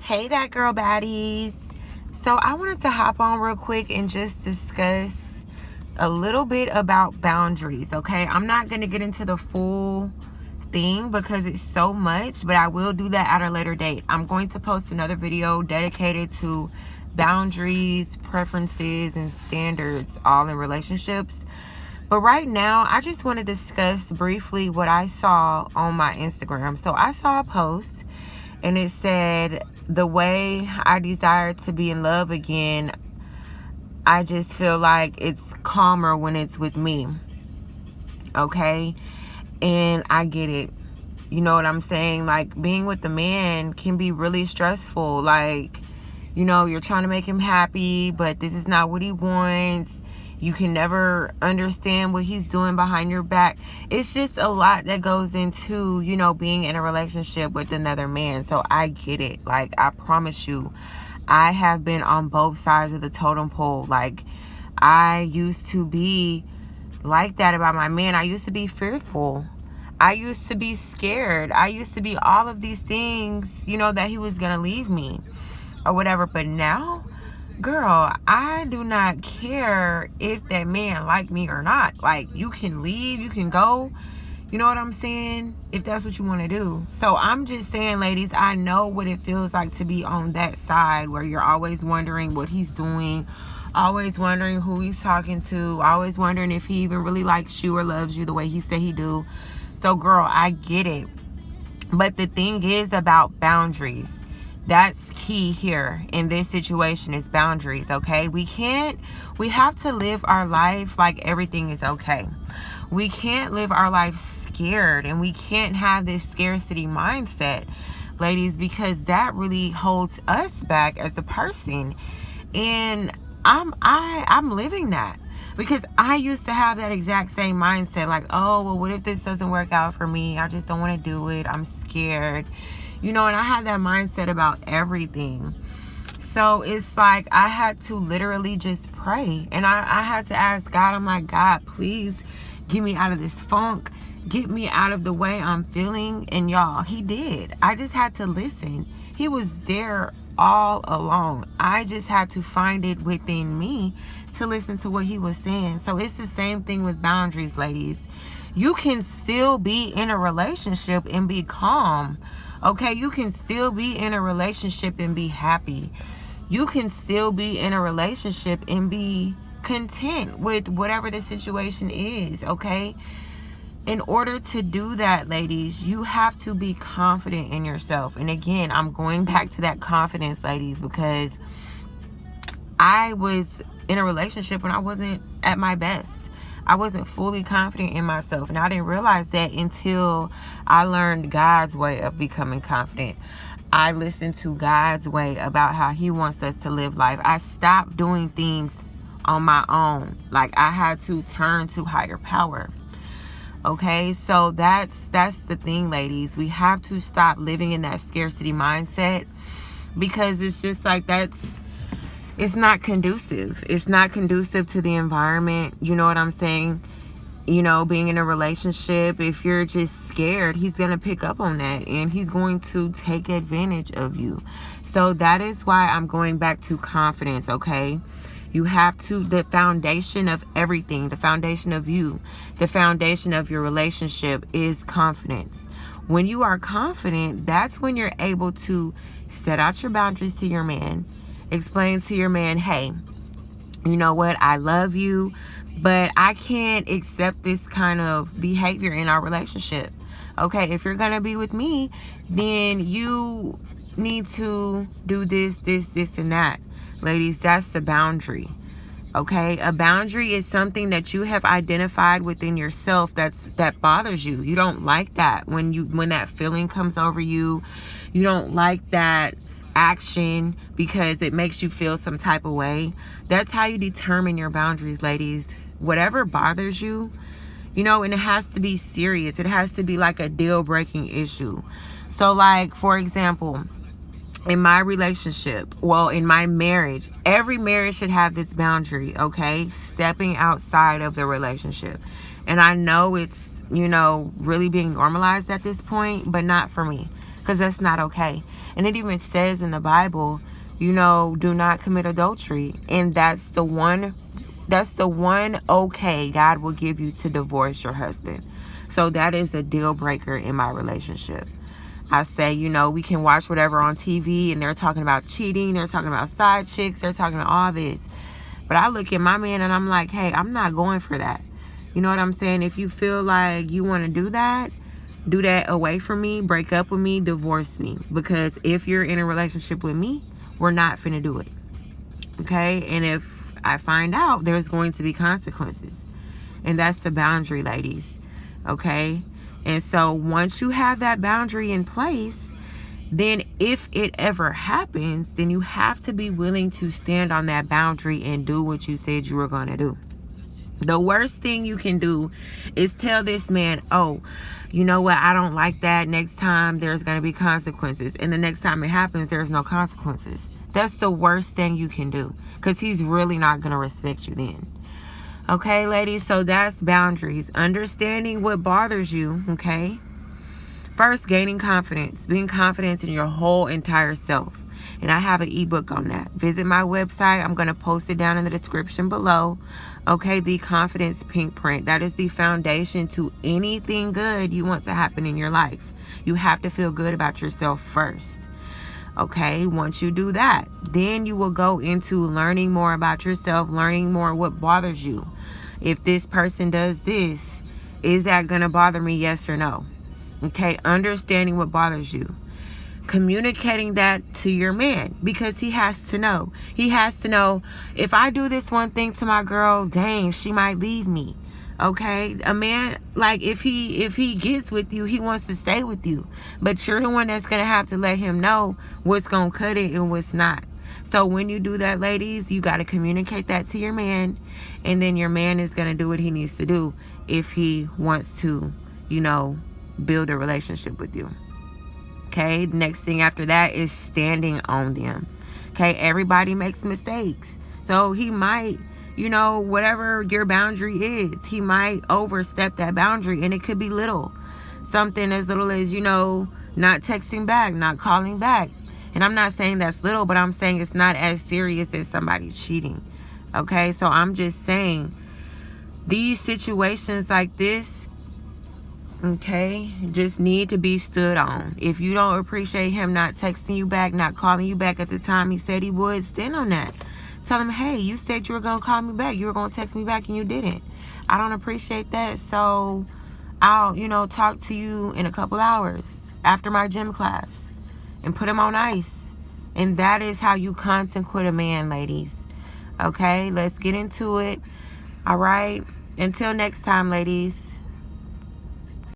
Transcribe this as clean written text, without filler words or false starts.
Hey, that girl baddies. So I wanted to hop on real quick and just discuss a little bit about boundaries, okay? I'm not going to get into the full thing because it's so much, but I will do that at a later date. I'm going to post another video dedicated to boundaries, preferences, and standards all in relationships. But right now, I just want to discuss briefly what I saw on my Instagram. So I saw a post and it said, the way I desire to be in love again, I just feel like it's calmer when it's with me. Okay? And I get it. You know what I'm saying? Like, being with a man can be really stressful. Like, you know, you're trying to make him happy, but this is not what he wants. You can never understand what he's doing behind your back. It's just a lot that goes into, you know, being in a relationship with another man. So I get it. Like, I promise you, I have been on both sides of the totem pole. Like, I used to be like that about my man. I used to be fearful. I used to be scared. I used to be all of these things, you know, that he was going to leave me or whatever. But now, girl, I do not care if that man like me or not. Like, you can leave, you can go. You know what I'm saying? If that's what you want to do. So I'm just saying, ladies, I know what it feels like to be on that side where you're always wondering what he's doing, always wondering who he's talking to, always wondering if he even really likes you or loves you the way he said he do. So, girl, I get it. But the thing is about boundaries. That's key here in this situation is boundaries, okay? We have to live our life like everything is okay. We can't live our life scared, and we can't have this scarcity mindset, ladies, because that really holds us back as a person. And I'm living that. Because I used to have that exact same mindset. Like, oh, well, what if this doesn't work out for me? I just don't want to do it. I'm scared. You know, and I had that mindset about everything. So it's like I had to literally just pray. And I had to ask God, I'm like, God, please get me out of this funk. Get me out of the way I'm feeling. And y'all, he did. I just had to listen. He was there all along. I just had to find it within me to listen to what he was saying. So it's the same thing with boundaries, ladies. You can still be in a relationship and be calm. Okay, you can still be in a relationship and be happy. You can still be in a relationship and be content with whatever the situation is, okay? In order to do that, ladies, you have to be confident in yourself. And again, I'm going back to that confidence, ladies, because I was in a relationship when I wasn't at my best. I wasn't fully confident in myself. And I didn't realize that until I learned God's way of becoming confident. I listened to God's way about how he wants us to live life. I stopped doing things on my own. Like, I had to turn to higher power. Okay, so that's the thing, ladies. We have to stop living in that scarcity mindset, because it's just like it's not conducive. It's not conducive to the environment. You know what I'm saying? You know, being in a relationship, if you're just scared, he's going to pick up on that and he's going to take advantage of you. So that is why I'm going back to confidence, okay? You have to, the foundation of everything, the foundation of you, the foundation of your relationship is confidence. When you are confident, that's when you're able to set out your boundaries to your man. Explain to your man, hey, you know what? I love you, but I can't accept this kind of behavior in our relationship. Okay, if you're going to be with me, then you need to do this, and that. Ladies, that's the boundary. Okay, a boundary is something that you have identified within yourself that bothers you. You don't like that when that feeling comes over you. You don't like that action because it makes you feel some type of way. That's how you determine your boundaries, ladies. Whatever bothers you, you know, and it has to be serious. It has to be like a deal-breaking issue. So, like, for example, in my relationship, well, in my marriage, every marriage should have this boundary, okay? Stepping outside of the relationship. And I know it's, you know, really being normalized at this point, but not for me. because that's not okay. And it even says in the Bible, you know, do not commit adultery. And that's the one okay God will give you to divorce your husband. So that is a deal breaker in my relationship. I say, you know, we can watch whatever on TV and they're talking about cheating, they're talking about side chicks, they're talking about all this. But I look at my man and I'm like, hey, I'm not going for that. You know what I'm saying? If you feel like you want to do that away from me, break up with me, divorce me. Because if you're in a relationship with me, we're not finna do it. Okay? And if I find out, there's going to be consequences. And that's the boundary, ladies. Okay? And so once you have that boundary in place, then if it ever happens, then you have to be willing to stand on that boundary and do what you said you were going to do. The worst thing you can do is tell this man, oh, you know what, I don't like that. Next time there's going to be consequences. And the next time it happens, there's no consequences. That's the worst thing you can do, because he's really not going to respect you then. Okay, ladies, so that's boundaries. Understanding what bothers you, okay? First, gaining confidence. Being confident in your whole entire self. And I have an ebook on that. Visit my website. I'm going to post it down in the description below. Okay, the Confident Pinkprint. That is the foundation to anything good you want to happen in your life. You have to feel good about yourself first. Okay, once you do that, then you will go into learning more about yourself, learning more what bothers you. If this person does this, is that going to bother me? Yes or no? Okay, understanding what bothers you. Communicating that to your man, because he has to know. He has to know, if I do this one thing to my girl, dang, she might leave me. Okay, a man, like, if he gets with you, he wants to stay with you, but you're the one that's gonna have to let him know what's gonna cut it and what's not. So when you do that, ladies, you got to communicate that to your man, and then your man is gonna do what he needs to do if he wants to, you know, build a relationship with you. Okay, next thing after that is standing on them. Okay, everybody makes mistakes. So he might, you know, whatever your boundary is, he might overstep that boundary, and it could be little. Something as little as, you know, not texting back, not calling back. And I'm not saying that's little, but I'm saying it's not as serious as somebody cheating. Okay, so I'm just saying these situations like this, okay, just need to be stood on. If you don't appreciate him not texting you back, not calling you back at the time he said he would, stand on that. Tell him, hey, you said you were going to call me back. You were going to text me back and you didn't. I don't appreciate that. So I'll, you know, talk to you in a couple hours after my gym class, and put him on ice. And that is how you content quit a man, ladies. Okay, let's get into it. All right. Until next time, ladies.